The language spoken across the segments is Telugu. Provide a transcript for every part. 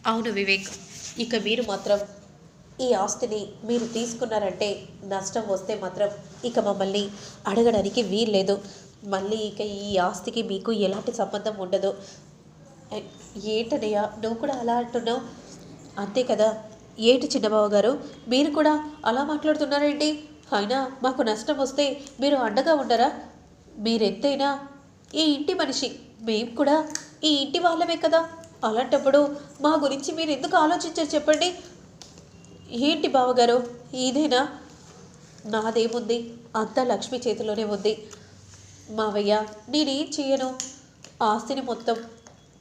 అవును వివేక్, ఇక మీరు మాత్రం ఈ ఆస్తిని మీరు తీసుకున్నారంటే నష్టం వస్తే మాత్రం ఇక మమ్మల్ని అడగడానికి వీల్లేదు. మళ్ళీ ఇక ఈ ఆస్తికి మీకు ఎలాంటి సంబంధం ఉండదు. ఎ- ఏంటనయ్య నువ్వు కూడా అలా అంటున్నావు? అంతే కదా. ఏంటి చిన్నబావ గారు, మీరు కూడా అలా మాట్లాడుతున్నారేంటి? అయినా మాకు నష్టం వస్తే మీరు అండగా ఉండరా? మీరెంతైనా ఈ ఇంటి మనిషి, మేము కూడా ఈ ఇంటి వాళ్ళమే కదా. అలాంటప్పుడు మా గురించి మీరు ఎందుకు ఆలోచించారు చెప్పండి? ఏంటి బావగారు, ఇదేనా? నాదేముంది, అంతా లక్ష్మి చేతిలోనే ఉంది. మావయ్య, నేనేం చేయను. ఆస్తిని మొత్తం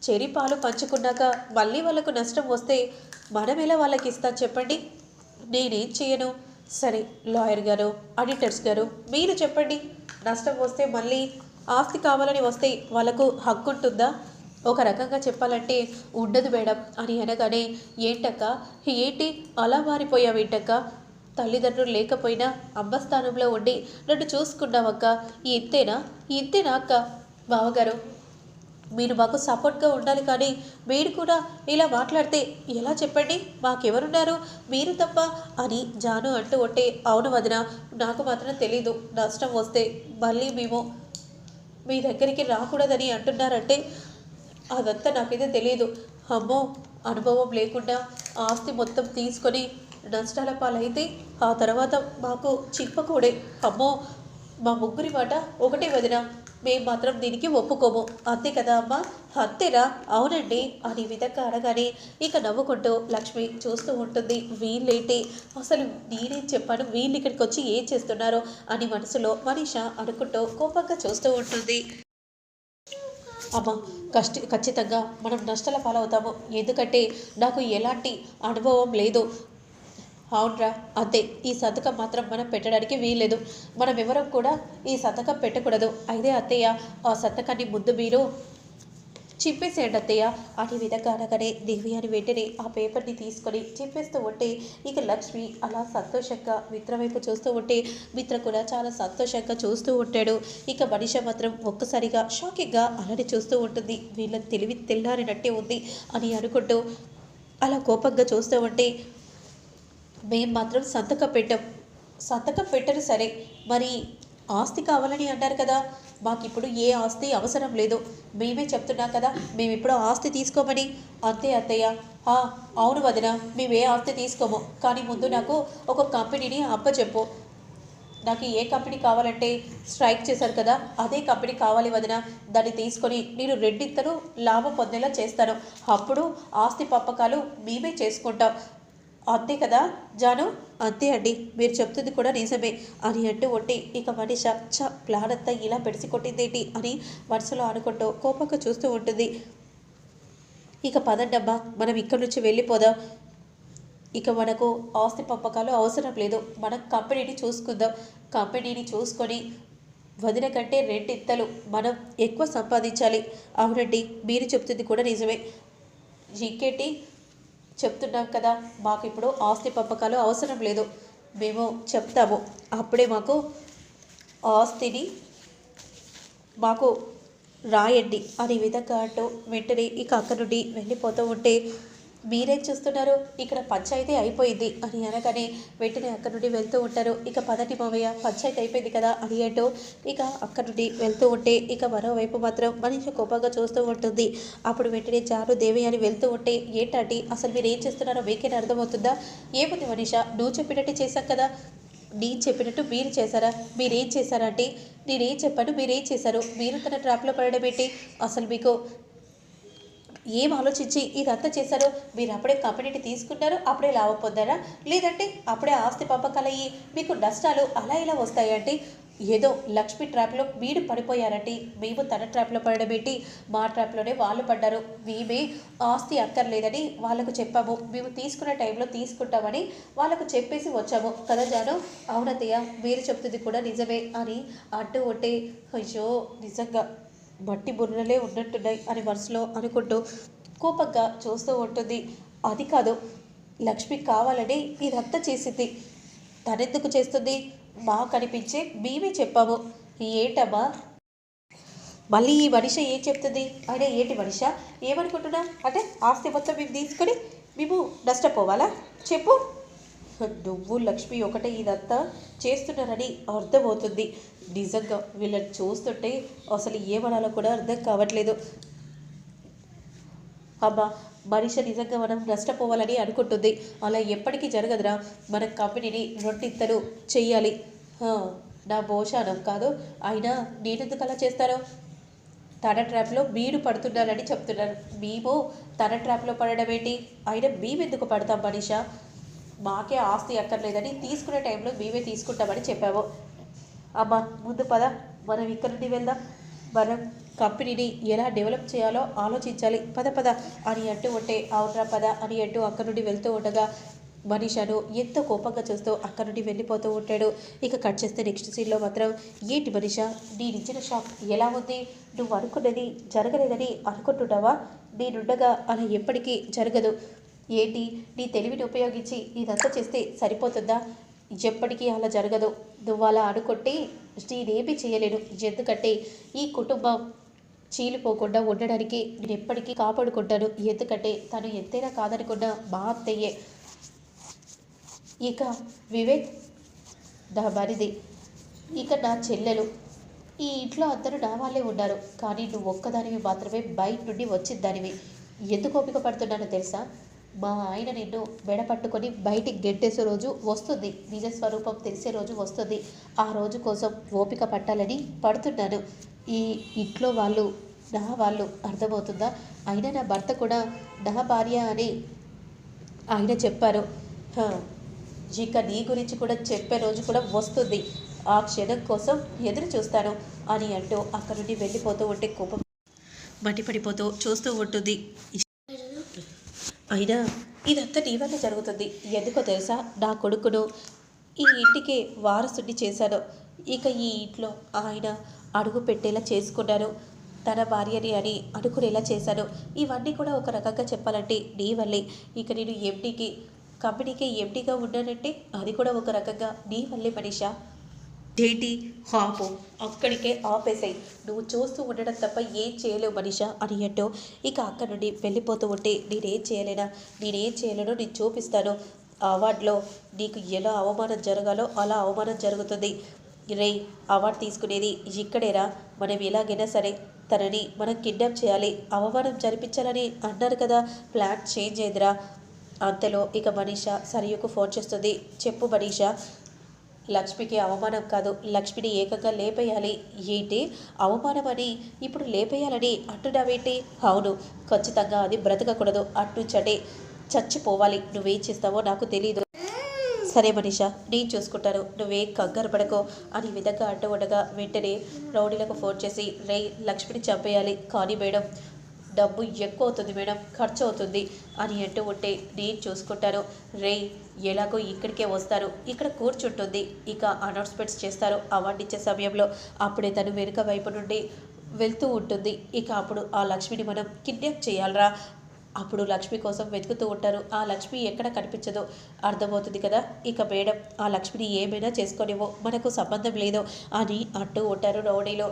చెరి పాలు పంచుకున్నాక మళ్ళీ వాళ్ళకు నష్టం వస్తే మనం ఎలా వాళ్ళకి ఇస్తాం చెప్పండి? నేనేం చేయను. సరే లాయర్ గారు, ఆడిటర్స్ గారు, మీరు చెప్పండి. నష్టం వస్తే మళ్ళీ ఆస్తి కావాలని వస్తే వాళ్ళకు హక్కు ఉంటుందా? ఒక రకంగా చెప్పాలంటే ఉండదు మేడం అని అనగానే, ఏంటక్క, ఏంటి అలా మారిపోయావేంటక్క? తల్లిదండ్రులు లేకపోయినా అమ్మ స్థానంలో ఉండి నన్ను చూసుకున్నావక్క. ఇంతేనా? ఇంతేనా అక్క? బావగారు, మీరు మాకు సపోర్ట్గా ఉండాలి కానీ మీరు కూడా ఇలా మాట్లాడితే ఎలా చెప్పండి? మాకెవరున్నారు, మీరు తప్ప అని జాను అంటూ ఉంటే, అవును వదిన, నాకు మాత్రం తెలీదు. నష్టం వస్తే మళ్ళీ మేము మీ దగ్గరికి రాకూడదని అంటున్నారంటే అదంతా నాకైతే తెలియదు. అమ్మో, అనుభవం లేకుండా ఆస్తి మొత్తం తీసుకొని నష్టాల పాలైతే ఆ తర్వాత మాకు చిప్పకూడే. అమ్మో, మా ముగ్గురి మాట ఒకటే వదిన, మేము మాత్రం దీనికి ఒప్పుకోము. అంతే కదా అమ్మా? అంతేనా? అవునండి అని విధంగా అనగానే ఇక నవ్వుకుంటూ లక్ష్మి చూస్తూ ఉంటుంది. వీళ్ళేంటి, అసలు నేనేం చెప్పాను, వీళ్ళు ఇక్కడికి వచ్చి ఏం చేస్తున్నారో అని మనసులో మనీష అనుకుంటూ కోపంగా చూస్తూ ఉంటుంది. అమ్మ, ఖచ్చితంగా మనం నష్టాల పాలవుతాము. ఎందుకంటే నాకు ఎలాంటి అనుభవం లేదు. అవునరా, అంతే. ఈ సంతకం మాత్రం మనం పెట్టడానికి వీల్లేదు. మనం ఎవరం కూడా ఈ సంతకం పెట్టకూడదు. అయితే అత్తయ్య, ఆ సంతకాన్ని ముందు మీరు చింపేసేయండి అత్తయ్య అని విధంగా అనగానే దేవి అని వెంటనే ఆ పేపర్ని తీసుకొని చింపేస్తూ ఉంటే ఇక లక్ష్మి అలా సంతోషంగా మిత్ర వైపు చూస్తూ ఉంటే మిత్ర కూడా చాలా సంతోషంగా చూస్తూ ఉంటాడు. ఇక మనిష మాత్రం ఒక్కసారిగా షాకింగ్గా అలానే చూస్తూ ఉంటుంది. వీళ్ళ తెలివి తెల్లారినట్టే ఉంది అని అనుకుంటూ అలా కోపంగా చూస్తూ ఉంటే, మేం మాత్రం సంతకం పెట్టాం. సంతకం పెట్టరు సరే, మరి ఆస్తి కావాలని అన్నారు కదా. మాకిప్పుడు ఏ ఆస్తి అవసరం లేదు. మేమే చెప్తున్నాం కదా, మేమిప్పుడు ఆస్తి తీసుకోమని. అంతే అత్తయ్య. ఆ, అవును వదిన, మేము ఏ ఆస్తి తీసుకోము. కానీ ముందు నాకు ఒక కంపెనీని అప్పచెప్పు. నాకు ఏ కంపెనీ కావాలంటే స్ట్రైక్ చేశారు కదా, అదే కంపెనీ కావాలి వదిన. దాన్ని తీసుకొని నేను రెండింతలు లాభం పొందేలా చేస్తాను. అప్పుడు ఆస్తి పంపకాలు మేమే చేసుకుంటాం. అంతే కదా జాను? అంతే అండి, మీరు చెప్తుంది కూడా నిజమే అని అంటూ ఉంటే ఇక మనిష ప్లాన్ అంతా ఇలా పెడిసి కొట్టిందేంటి అని మనసులో అనుకుంటూ కోపంగా చూస్తూ ఉంటుంది. ఇక పదండమ్మా, మనం ఇక్కడి నుంచి వెళ్ళిపోదాం. ఇక మనకు ఆస్తి పంపకాలు అవసరం లేదు. మనం కంపెనీని చూసుకుందాం. కంపెనీని చూసుకొని వదిన కంటే రెండింతలు మనం ఎక్కువ సంపాదించాలి. అవునండి, మీరు చెప్తుంది కూడా నిజమే. ఇంకేంటి, చెప్తున్నాం కదా, మాకు ఇప్పుడు ఆస్తి పంపకాలు అవసరం లేదు. మేము చెప్తాము, అప్పుడే మాకు ఆస్తిని మాకు రాయండి అనే విధంగా అంటూ వెంటనే ఇక అక్కడి నుండి వెళ్ళిపోతూ ఉంటే, మీరేం చూస్తున్నారు, ఇక్కడ పంచాయతీ అయిపోయింది అని అనగానే వెంటనే అక్కడి నుండి వెళ్తూ ఉంటారు. ఇక పదండి మావయ్య, పంచాయతీ అయిపోయింది కదా అని అంటూ ఇక అక్కడి నుండి వెళ్తూ ఉంటే ఇక మరోవైపు మాత్రం మనిషి కోపంగా చూస్తూ ఉంటుంది. అప్పుడు వెంటనే చారు దేవి అని వెళ్తూ ఉంటే, ఏంటంటే అసలు మీరు ఏం చేస్తున్నారో మీకేనా అర్థమవుతుందా? ఏముంది మనీష, నువ్వు చెప్పినట్టే చేశాం కదా. నేను చెప్పినట్టు మీరు చేశారా? మీరేం చేశారా అంటే, నేనేం చెప్పాను, మీరేం చేశారు? మీరు తన ట్రాప్లో పడడం ఏంటి? అసలు మీకు ఏం ఆలోచించి ఇదంతా చేశారో? మీరు అప్పుడే కంపెనీని తీసుకున్నారు, అప్పుడే లాభం పొందారా? లేదంటే అప్పుడే ఆస్తి పంపకాలయ్యి మీకు నష్టాలు అలా ఇలా వస్తాయంటే, ఏదో లక్ష్మి ట్రాప్లో మీరు పడిపోయారంటే, మేము తన ట్రాప్లో పడడం ఏంటి? మా ట్రాప్లోనే వాళ్ళు పడ్డారు. మేమే ఆస్తి అక్కర్లేదని వాళ్ళకు చెప్పాము. మేము తీసుకున్న టైంలో తీసుకుంటామని వాళ్ళకు చెప్పేసి వచ్చాము కదా జాను? అవునతయ్య, మీరు చెప్తుంది కూడా నిజమే అని అంటూ ఉంటే, అయ్యో నిజంగా మట్టి బుర్రలే ఉన్నట్టున్నాయి అని మనసులో అనుకుంటూ కోపంగా చూస్తూ ఉంటుంది. అది కాదు, లక్ష్మి కావాలని ఇదంతా చేసింది. తనెందుకు చేస్తుంది? మాకు అనిపించే మేమే చెప్పాము. ఏంటమ్మా మళ్ళీ ఈ మనిష ఏం చెప్తుంది? అయినా ఏంటి మనిష, ఏమనుకుంటున్నా అంటే ఆస్తి మొత్తం మేము తీసుకొని మేము నష్టపోవాలా చెప్పు? నువ్వు లక్ష్మి ఒకటే ఇదంతా చేస్తున్నారని అర్థమవుతుంది. నిజంగా వీళ్ళని చూస్తుంటే అసలు ఏమనాలో కూడా అర్థం కావట్లేదు. అబ్బా, మనిషి నిజంగా మనం నష్టపోవాలని అనుకుంటుంది. అలా ఎప్పటికీ జరగదురా. మన కంపెనీని రొట్టింతలు చెయ్యాలి. హా, నా భోషానం కాదు. అయినా నేనెందుకు అలా చేస్తారో? తన ట్రాప్లో మీరు పడుతున్నారని చెప్తున్నారు. మేము తన ట్రాప్లో పడడం ఏంటి? అయినా మేమెందుకు పడతాం మనిషా? మాకే ఆస్తి అక్కర్లేదని తీసుకునే టైంలో మేమే తీసుకుంటామని చెప్పాము. అమ్మ ముందు పద, మనం ఇక్కడ నుండి వెళ్దాం. మనం కంపెనీని ఎలా డెవలప్ చేయాలో ఆలోచించాలి. పద పద అని అంటూ ఉంటే అవునరా పద అని అంటూ అక్కడి నుండి వెళ్తూ ఉండగా మనీషాను ఎంతో కోపంగా చూస్తూ అక్కడి నుండి వెళ్ళిపోతూ ఉంటాడు. ఇక కట్ చేస్తే నెక్స్ట్ సీన్లో మాత్రం ఏంటి మనీషా, నేనిచ్చిన షాక్ ఎలా ఉంది? నువ్వు అనుకున్నది జరగలేదని అనుకుంటున్నావా? నేనుండగా అలా ఎప్పటికీ జరగదు. ఏంటి నీ తెలివిని ఉపయోగించి ఇదంతా చేస్తే సరిపోతుందా? ఎప్పటికీ అలా జరగదు. నువ్వు అలా అనుకుంటే నేనేమీ చేయలేను. ఎందుకంటే ఈ కుటుంబం చీలిపోకుండా ఉండడానికి నేను ఎప్పటికీ కాపాడుకుంటాను. ఎందుకంటే తను ఎంతైనా కాదనుకున్న మా అత్తయ్యే. ఇక వివేక్ నా మరిది, ఇక నా చెల్లెలు, ఈ ఇంట్లో అందరూ నా వాళ్ళే ఉన్నారు. కానీ నువ్వు ఒక్కదానివి మాత్రమే బయట నుండి వచ్చిందానివి. ఎందుకు ఓపిక పడుతున్నానో తెలుసా? మా ఆయన నిన్ను మెడపట్టుకొని బయటికి గెట్టేసే రోజు వస్తుంది. నిజ స్వరూపం తెలిసే రోజు వస్తుంది. ఆ రోజు కోసం ఓపిక పట్టాలని పడుతున్నాను. ఈ ఇంట్లో వాళ్ళు నా వాళ్ళు, అర్థమవుతుందా? అయినా నా భర్త కూడా నా భార్య అని ఆయన చెప్పారు. ఇక నీ గురించి కూడా చెప్పే రోజు కూడా వస్తుంది. ఆ క్షణం కోసం ఎదురు చూస్తాను అని అంటూ అక్కడి నుండి వెళ్ళిపోతూ ఉంటే కోపం మట్టిపడిపోతూ చూస్తూ ఉంటుంది. అయినా ఇదంతా నీ వల్ల జరుగుతుంది. ఎందుకో తెలుసా? నా కొడుకును ఈ ఇంటికి వారసుడిని చేశాను. ఇక ఈ ఇంట్లో ఆయన అడుగు పెట్టేలా చేసుకున్నాను. తన భార్యని అని అనుకునేలా చేశాను. ఇవన్నీ కూడా ఒక రకంగా చెప్పాలంటే నీ వల్లే. ఇక నేను ఎండీకి కంపెనీకి ఎండీగా ఉన్నానంటే అది కూడా ఒక రకంగా నీ వల్లే మనీషా. ఏంటి ఆపు, అక్కడికే ఆపేసాయి. నువ్వు చూస్తూ ఉండడం తప్ప ఏం చేయలేవు మనిషా అని అంటూ ఇక అక్కడి నుండి వెళ్ళిపోతూ ఉంటే నేనేం చేయలేనో నేను చూపిస్తాను. అవార్డులో నీకు ఎలా అవమానం జరగాలో అలా అవమానం జరుగుతుంది. రే, అవార్డు తీసుకునేది ఇక్కడేరా. మనం ఎలాగైనా సరే తనని మనం కిడ్నాప్ చేయాలి, అవమానం జరిపించాలని అన్నారు కదా. ప్లాన్ చేంజ్ అయిందిరా. అంతలో ఇక మనీషా సరియుకు ఫోన్ చేస్తుంది. చెప్పు మనీషా. లక్ష్మికి అవమానం కాదు, లక్ష్మిని ఏకంగా లేపేయాలి. ఏంటి అవమానం అని ఇప్పుడు లేపేయాలని అంటున్నావేంటి? అవును, ఖచ్చితంగా అది బ్రతకకూడదు. అట్నుంచండి చచ్చిపోవాలి. నువ్వేం చేస్తావో నాకు తెలీదు. సరే మనీషా, నేను చూసుకుంటాను, నువ్వేం కంగారు పడకో అని విధంగా అంటూ ఉండగా వెంటనే రౌడీలకు ఫోన్ చేసి రే, లక్ష్మిని చంపేయాలి. కానీ మేడం డబ్బు ఎక్కువ అవుతుంది మేడం, ఖర్చు అవుతుంది అని అంటూ ఉంటే నేను చూసుకుంటాను. రే, ఎలాగో ఇక్కడికే వస్తారు, ఇక్కడ కూర్చుంటుంది. ఇక అనౌన్స్మెంట్స్ చేస్తారు అవార్డు ఇచ్చే సమయంలో. అప్పుడే తను వెనుక వైపు నుండి వెళ్తూ ఉంటుంది. ఇక అప్పుడు ఆ లక్ష్మిని మనం కిడ్నాప్ చేయాలరా. అప్పుడు లక్ష్మి కోసం వెతుకుతూ ఉంటారు. ఆ లక్ష్మి ఎక్కడ కనిపించదో అర్థమవుతుంది కదా. ఇక మేడం ఆ లక్ష్మిని ఏమైనా చేసుకొనివో, మనకు సంబంధం లేదో అని అంటూ ఉంటారు రౌడీలో.